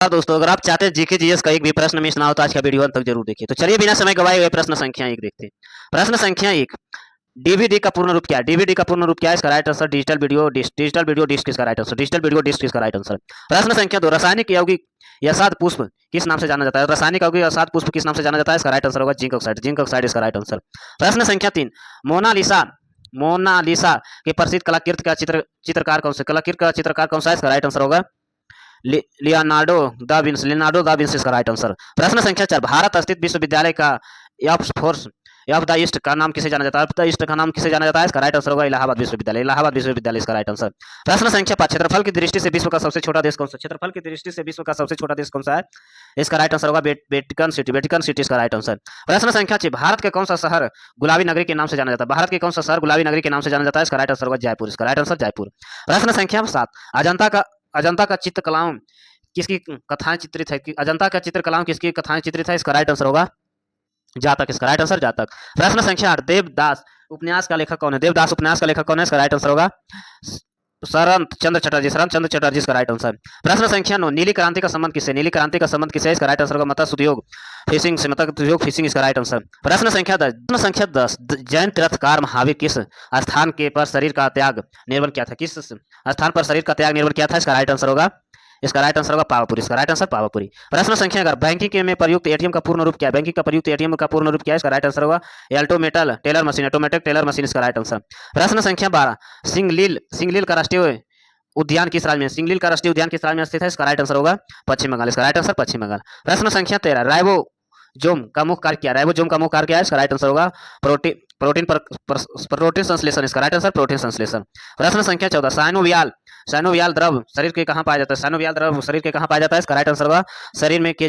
दोस्तों, अगर आप चाहते हैं जीके जीएस का एक भी प्रश्न मिस ना हो तो आज का वीडियो अंत तक जरूर देखिए। तो चलिए बिना समय गवाए हुए प्रश्न संख्या 1 देखते हैं। प्रश्न संख्या 1, डीवीडी का पूर्ण रूप क्या है? डीवीडी का पूर्ण रूप क्या है? इसका right answer digital video disc. Digital video disc इसका right answer. Digital video disc इसका राइट आंसर। प्रश्न संख्या 2, रासायनिक यौगिक यशाद पुष्प किस नाम से जाना जाता है? रासायनिक यौगिक यशाद पुष्प किस नाम से जाना जाता है? इसका राइट आंसर होगा जिंक ऑक्साइड। जिंक ऑक्साइड इसका राइट आंसर। प्रश्न संख्या 3, मोनालिसा मोनालिसा के प्रसिद्ध कलाकृति का चित्रकार कौन सा? कलाकृति का चित्रकार कौन सा है? इसका राइट आंसर होगा Leonardo da Vinci. Leonardo da Vinci इसका राइट आंसर। प्रश्न संख्या 4, भारत स्थित विश्वविद्यालय का F force of the east का नाम किसे जाना जाता है? द ईस्ट का नाम किसे जाना जाता है? इसका राइट आंसर होगा इलाहाबाद विश्वविद्यालय। इलाहाबाद विश्वविद्यालय इसका राइट आंसर। प्रश्न संख्या 5, क्षेत्रफल की दृष्टि से विश्व का सबसे छोटा देश कौन सा? क्षेत्रफल की दृष्टि से विश्व का सबसे छोटा देश कौन सा है? इसका राइट आंसर होगा वेटिकन सिटी। वेटिकन सिटी इसका राइट आंसर। प्रश्न संख्या 6, भारत के कौन सा शहर गुलाबी नगरी के नाम से जाना जाता है? भारत के कौन सा शहर गुलाबी नगरी के नाम से जाना जाता है? इसका राइट आंसर होगा जयपुर। इसका राइट आंसर जयपुर। प्रश्न संख्या 7, अजंता का चित्रकलाओं किसकी कथाएं चित्रित है? अजंता का चित्रकलाओं किसकी कथाएं चित्रित है? इसका राइट आंसर होगा जातक। इसका राइट आंसर जातक। प्रश्न संख्या 8, देवदास उपन्यास का लेखक कौन है? देवदास उपन्यास का लेखक कौन है? इसका राइट आंसर होगा शरत चंद्र चटर्जी। शरत चंद्र चटर्जी इसका राइट आंसर। प्रश्न संख्या 9, नीली क्रांति का संबंध किससे? नीली क्रांति का संबंध किससे? इसका राइट आंसर होगा मत्स्य उद्योग फिशिंग से। मत्स्य उद्योग फिशिंग इसका राइट आंसर। प्रश्न संख्या 10 जैन तीर्थकार महावीर किस स्थान के पर शरीर का त्याग निर्भर किया था? किस स्थान पर शरीर का त्याग निर्भर किया था? इसका राइट आंसर होगा पावापुरी। इसका राइट आंसर पावापुरी। प्रश्न संख्या 11, बैंकिंग में प्रयुक्त एटीएम का पूर्ण रूप क्या है? बैंकिंग का प्रयुक्त एटीएम का पूर्ण रूप क्या है? इसका राइट आंसर होगा automated teller machine. Automatic teller machine इसका राइट आंसर। प्रश्न संख्या 12, सिंगलील का राष्ट्रीय उद्यान किस राज्य में? सिंगलील का राष्ट्रीय उद्यान किस राज्य में स्थित है? इसका राइट आंसर होगा पश्चिम बंगाल। इसका राइट आंसर पश्चिम बंगाल। प्रश्न संख्या 13, राइबोसोम का मुख्य कार्य क्या है? राइबोसोम का मुख्य कार्य क्या है? इसका राइट आंसर होगा प्रोटीन संश्लेषण। इसका राइट आंसर प्रोटीन संश्लेषण। प्रश्न संख्या 14, साइनोवियल द्रव शरीर के कहां पाया जाता है? साइनोवियल द्रव शरीर के कहां पाया जाता है? इसका राइट आंसर होगा शरीर के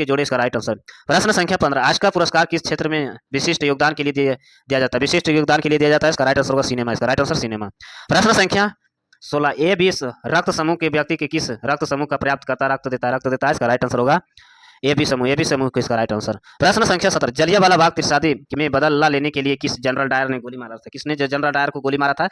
जोड़े इसका राइट आंसर। प्रश्न संख्या 15, आस्कर पुरस्कार किस क्षेत्र में विशिष्ट योगदान के लिए दिया जाता है? विशिष्ट योगदान के लिए दिया जाता है। इसका राइट आंसर होगा सिनेमा। इसका राइट आंसर सिनेमा। प्रश्न संख्या 16, ए 20 रक्त समूह के व्यक्ति के किस रक्त समूह का पर्याप्त करता रक्त देता है? इसका राइट आंसर होगा ए बी समूह को इसका राइट आंसर। प्रश्न संख्या 17, जलियांवाला बाग त्रासदी में बदला लेने के लिए किस जनरल डायर ने गोली मारा था? किसने जनरल डायर को गोली मारा था?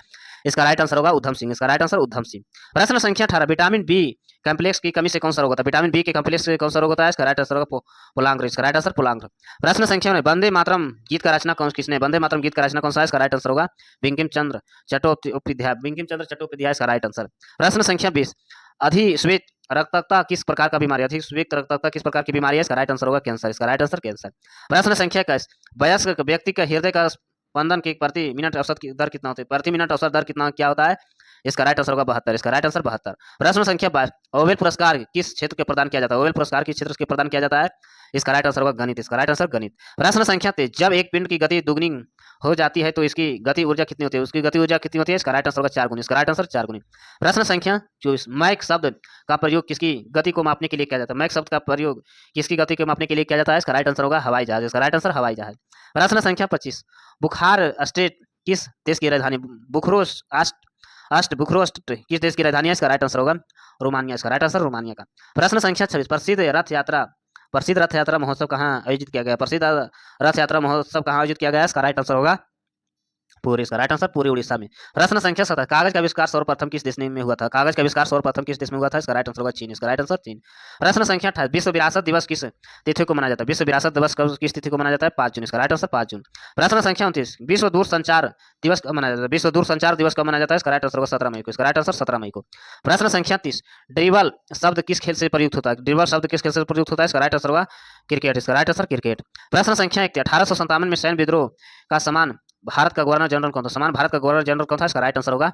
इसका राइट आंसर होगा उधम सिंह। इसका राइट आंसर उधम सिंह। प्रश्न संख्या 18, विटामिन बी कॉम्प्लेक्स की कमी से कौन सा रोग होता है? विटामिन बी के कॉम्प्लेक्स से कौन सा रोग होता है? इसका राइट आंसर होगा पुलांग। इसका राइट आंसर पुलांग। प्रश्न संख्या 19, वंदे मातरम गीत का रचना किसने? वंदे मातरम गीत का रचना कौन सा है? इसका राइट आंसर होगा बंकिम चंद्र चट्टोपाध्याय इसका राइट आंसर। प्रश्न संख्या 20, अधिश्वेत रक्तता किस प्रकार का बीमारी? अधिश्वेत रक्तता किस प्रकार की बीमारी है? इसका राइट आंसर होगा कैंसर। इसका राइट आंसर कैंसर। प्रश्न संख्या 21, वयस्क व्यक्ति का हृदय का स्पंदन के प्रति मिनट औसत दर कितना होता है? प्रति मिनट औसत दर कितना क्या होता है? इसका राइट आंसर होगा 72। इसका राइट आंसर 72। प्रश्न संख्या 22, ओवेल पुरस्कार किस क्षेत्र के प्रदान किया जाता है? ओवेल पुरस्कार किस क्षेत्र के प्रदान किया जाता है? इसका राइट आंसर होगा गणित। इसका राइट आंसर गणित। प्रश्न संख्या 23, जब एक पिंड की गति दुगनी हो जाती है तो इसकी गति ऊर्जा कितनी होती है? उसकी गति ऊर्जा कितनी होती है? इसका राइट आंसर होगा 4 गुनी। इसका राइट आंसर 4 गुनी। प्रश्न संख्या 24, मैक शब्द का प्रयोग किसकी गति को मापने के लिए किया जाता है? मैक शब्द का प्रयोग किसकी गति को मापने के लिए किया जाता है? इसका राइट आंसर होगा हवाई जहाज। इसका राइट आंसर हवाई जहाज। प्रश्न संख्या 25, बुखार स्टेट किस देश की राजधानी? बुखरोस्ट किस देश की राजधानी है? इसका राइट आंसर होगा रोमानिया। इसका राइट आंसर रोमानिया का। प्रश्न संख्या 26, प्रसिद्ध रथ यात्रा महोत्सव कहाँ आयोजित किया गया? प्रसिद्ध रथ यात्रा महोत्सव कहाँ आयोजित किया गया? इसका राइट आंसर होगा पूरी। इसका राइट आंसर पूरी उड़ीसा में। प्रश्न संख्या 27, कागज का आविष्कार सर्वप्रथम किस देश में हुआ था? कागज का आविष्कार सर्वप्रथम किस देश में हुआ था? इसका राइट आंसर होगा चीन। इसका राइट आंसर चीन। प्रश्न संख्या 28, विश्व विरासत दिवस किस तिथि को मनाया जाता है? विश्व विरासत दिवस किस तिथि को मनाया जाता है? 5 जून। इसका राइट आंसर 5 जून। प्रश्न संख्या 29, विश्व दूरसंचार दिवस कब मनाया जाता है? विश्व दूरसंचार दिवस कब मनाया जाता है? इसका राइट आंसर होगा 17 मई को। इसका राइट आंसर 17 मई को। प्रश्न संख्या 30, ड्रिबल शब्द किस खेल से प्रयुक्त होता है? ड्रिबल शब्द किस खेल से प्रयुक्त होता है? इसका राइट आंसर होगा क्रिकेट। इसका राइट आंसर क्रिकेट। प्रश्न संख्या 31, 1857 में सैन्य विद्रोह का समान भारत का गवर्नर जनरल कौन था? समान भारत का गवर्नर जनरल कौन था? इसका राइट आंसर होगा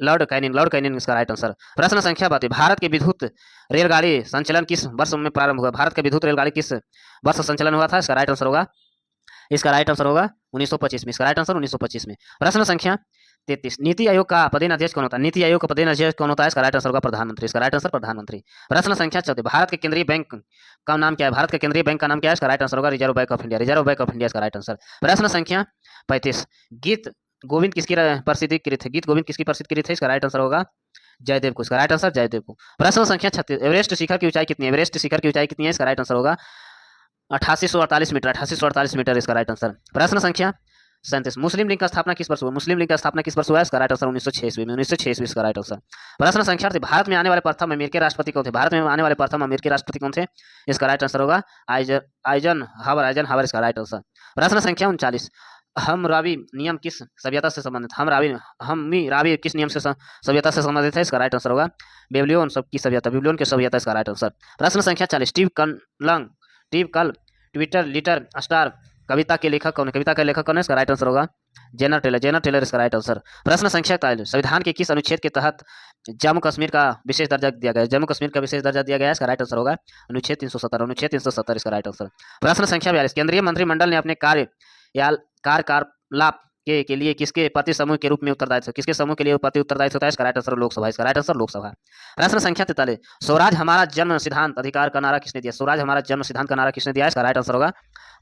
लॉर्ड कैनिंग। इसका राइट आंसर। प्रश्न संख्या 32, भारत के विद्युत रेलगाड़ी संचालन किस वर्ष में प्रारंभ हुआ? भारत के विद्युत रेलगाड़ी किस वर्ष संचालन हुआ था? इसका राइट आंसर होगा 1925 में। इसका राइट आंसर 1925 में। प्रश्न संख्या 33, नीति आयोग का पदेन अध्यक्ष कौन होता है? नीति आयोग का पदेन अध्यक्ष कौन होता है? इसका राइट आंसर होगा प्रधानमंत्री। इसका राइट आंसर प्रधानमंत्री। प्रश्न संख्या 14, भारत के केंद्रीय बैंक का नाम क्या है? भारत के केंद्रीय बैंक का नाम क्या है? इसका राइट आंसर होगा reserve bank of India. Reserve bank of India इसका राइट आंसर। प्रश्न संख्या 35, गीत गोविंद किसकी प्रसिद्ध कृत है? गीत गोविंद किसकी प्रसिद्ध कृत है? इसका राइट आंसर होगा जयदेव को। इसका राइट आंसर जयदेव को। प्रश्न संख्या 36, एवरेस्ट शिखर की ऊंचाई कितनी है? एवरेस्ट शिखर की ऊंचाई कितनी है? इसका राइट आंसर होगा 8848 मीटर। 8848 मीटर इसका राइट आंसर। प्रश्न संख्या 37। मुस्लिम लीग का स्थापना किस वर्ष हुआ? मुस्लिम लीग का स्थापना किस वर्ष हुआ? इसका राइट आंसर 1906 ईस्वी में। 1906 ईस्वी इसका राइट आंसर। प्रश्न संख्या 8, भारत में आने वाले प्रथम अमेरिकी राष्ट्रपति कौन थे? भारत में आने वाले प्रथम अमेरिकी राष्ट्रपति कौन थे? इसका राइट आंसर होगा आइजनहावर इसका राइट आंसर। प्रश्न संख्या 39, हमरावी नियम किस सभ्यता से संबंधित? हम्मीरावी किस नियम से सभ्यता से संबंधित है? इसका राइट आंसर होगा बेबीलोन की सभ्यता, बेबीलोन की सभ्यता इसका राइट आंसर। प्रश्न संख्या 40, स्टीव कल ट्विटर लिटर स्टार कविता के लेखक कौन है? कविता के लेखक कौन है? इसका राइट आंसर होगा जेनर टेलर इसका राइट आंसर। प्रश्न संख्या 41, संविधान के किस अनुच्छेद के तहत जम्मू कश्मीर का विशेष दर्जा दिया गया है? जम्मू कश्मीर का विशेष दर्जा दिया गया है, इसका राइट आंसर होगा अनुच्छेद 370 इसका राइट आंसर। प्रश्न संख्या 42, केंद्रीय मंत्रिमंडल ने अपने कार्यकलाप के लिए किसके प्रति समूह के रूप में उत्तरदायित्व, किसके समूह के लिए प्रति उत्तरदायित्व होता है? इसका राइट आंसर लोकसभा, इसका राइट आंसर लोकसभा। प्रश्न संख्या 43, स्वराज हमारा जन्म सिद्धांत अधिकार का नारा किसने दिया? स्वराज हमारा जन्म सिद्धांत का नारा किसने दिया? इसका राइट आंसर होगा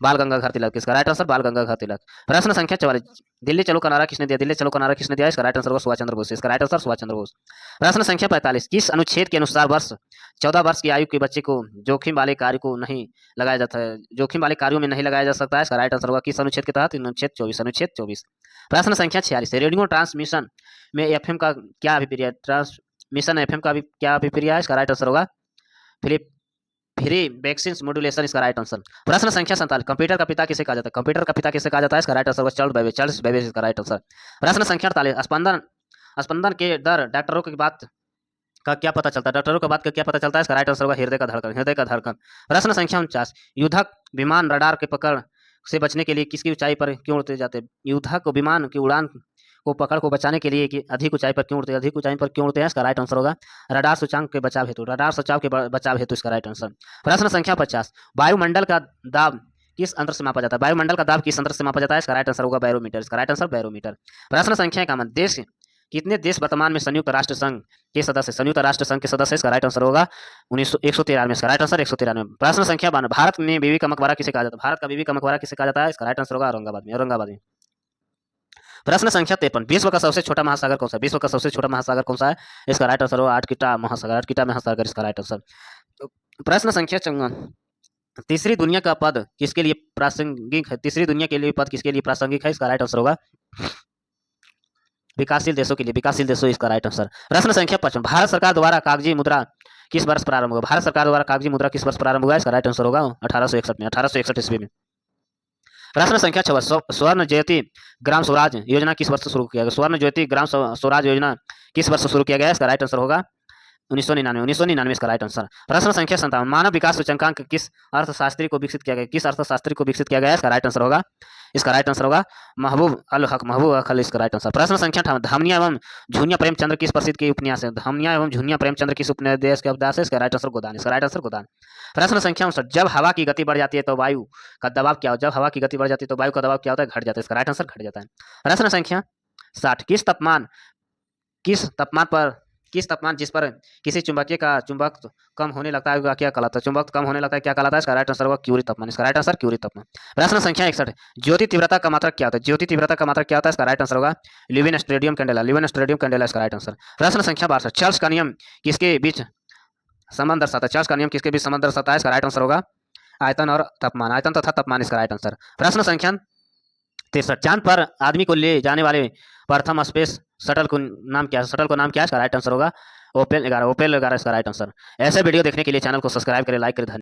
बाल गंगाधर तिलक, इसका राइट आंसर बाल गंगाधर तिलक। प्रश्न संख्या 44, दिल्ली चलो का नारा किसने दिया? दिल्ली चलो का नारा किसने दिया? इसका राइट आंसर होगा सुभाष चंद्र बोस, इसका राइट आंसर सुभाष चंद्र बोस। प्रश्न संख्या 45, किस अनुच्छेद के अनुसार 14 वर्ष की आयु के बच्चे को जोखिम वाले कार्य को नहीं लगाया जाता है, जोखिम वाले कार्यों में नहीं लगाया जा सकता है? इसका राइट आंसर होगा किस अनुच्छेद के तहत? अनुच्छेद 24। प्रश्न संख्या 46, रेडियो ट्रांसमिशन में एफएम का क्या अभिप्राय है? ट्रांसमिशन एफएम का भी क्या अभिप्राय है? इसका राइट आंसर होगा फ्री वैक्सीन मॉड्यूलेशन, इसका राइट आंसर। प्रश्न संख्या 47, कंप्यूटर का पिता किसे कहा जाता है? कंप्यूटर का पिता किसे कहा जाता है? इसका राइट आंसर होगा चार्ल्स बेबेज, इसका राइट आंसर। प्रश्न संख्या 48, स्पंदन के दर डॉक्टरों की बात का क्या पता चलता है? डॉक्टरों की बात का क्या पता चलता है? इसका राइट आंसर होगा हृदय का धड़कन। प्रश्न संख्या 49, युद्धक विमान रडार के पकड़ से बचने के लिए किसकी ऊंचाई पर क्यों उड़ते जाते हैं? युद्धक विमान की उड़ान को पकड़ को बचाने के लिए कि अधिक ऊंचाई पर क्यों उड़ते हैं? अधिक ऊंचाई पर क्यों उड़ते हैं? इसका राइट आंसर होगा रडार सूचांक के बचाव हेतु, बचाव हेतु इसका राइट आंसर। प्रश्न संख्या 50, वायुमंडल का दाब किस अंतर से मापा जाता है? वायुमंडल का दाब किस अंतर से मापा जाता है? इसका राइट आंसर होगा बैरोमीटर, इसका राइट आंसर बैरोमीटर। प्रश्न संख्या 51, कितने देश वर्तमान में संयुक्त राष्ट्र संघ के सदस्य? संयुक्त राष्ट्र संघ के सदस्य, इसका राइट आंसर होगा 193, इसका राइट आंसर 193। प्रश्न संख्या 52, भारत में बीबी का मकबरा किसे कहा जाता है? भारत का बीबी का मकबरा किसे कहा जाता है? इसका राइट आंसर होगा औरंगाबाद में। प्रश्न संख्या 53, विश्व का सबसे छोटा महासागर कौन सा है? विश्व का सबसे छोटा महासागर कौन सा है? इसका राइट आंसर होगा आर्कटिका महासागर, इसका राइट आंसर। प्रश्न संख्या 54, तीसरी दुनिया का पद किसके लिए प्रासंगिक है? तीसरी दुनिया के लिए पद किसके लिए प्रासंगिक है? इसका राइट आंसर होगा विकासशील देशों के लिए, विकासशील देशों, इसका राइट आंसर। प्रश्न संख्या 55, भारत सरकार द्वारा कागजी मुद्रा किस वर्ष प्रारंभ हुआ? भारत सरकार द्वारा कागजी मुद्रा किस वर्ष प्रारंभ हुआ? इसका राइट आंसर होगा 1861 ईस्वी में। प्रश्न संख्या 56, स्वर्ण ज्योति ग्राम स्वराज योजना किस वर्ष शुरू किया गया? स्वर्ण ज्योति ग्राम स्वराज योजना किस वर्ष शुरू किया गया? इसका राइट आंसर होगा 1999 इसका राइट आंसर। प्रश्न संख्या 57, मानव विकास सूचकांक किस अर्थशास्त्री को विकसित किया गया? किस अर्थशास्त्री को विकसित किया गया? इसका राइट आंसर होगा महबूब अल हक, इसका राइट आंसर। प्रश्न संख्या 58, धामनिया एवं झुनिया प्रेमचंद्र किस प्रसिद्ध के उपन्यास है? धामनिया एवं झुनिया प्रेमचंद्र किस उपन्यास के उपन्यास है? इसका राइट आंसर गोदान, इसका राइट आंसर गोदान। प्रश्न संख्या 59, जब हवा की गति बढ़ जाती है तो वायु का दबाव क्या हो? जब हवा की गति बढ़ जाती है तो वायु का दबाव क्या होता है? घट जाता है, इसका राइट आंसर घट जाता है। प्रश्न संख्या 60, किस तापमान जिस पर किसी चुंबकीय का चुंबकत्व कम होने लगता है क्या कहलाता है? चुंबकत्व कम होने लगता है क्या कहलाता है? इसका राइट आंसर होगा क्यूरी तापमान, इसका राइट आंसर क्यूरी तापमान। प्रश्न संख्या 61, ज्योति तीव्रता का मात्रक क्या होता है? ज्योति तीव्रता का मात्रक क्या होता है? इसका राइट आंसर होगा ल्यूविन स्टेडियम कैंडेला, इसका राइट आंसर। प्रश्न संख्या 62, चार्ल्स का नियम किसके बीच संबंध दर्शाता है? चार्ल्स का नियम किसके बीच संबंध दर्शाता है? इसका राइट आंसर होगा आयतन तथा तापमान, इसका राइट आंसर। प्रश्न संख्या 63, चांद पर आदमी को ले जाने वाले प्रथम स्पेस शटल को नाम क्या है? इसका राइट आंसर होगा ओपेल 11, इसका राइट आंसर। ऐसे वीडियो देखने के लिए चैनल को सब्सक्राइब करें, लाइक करें।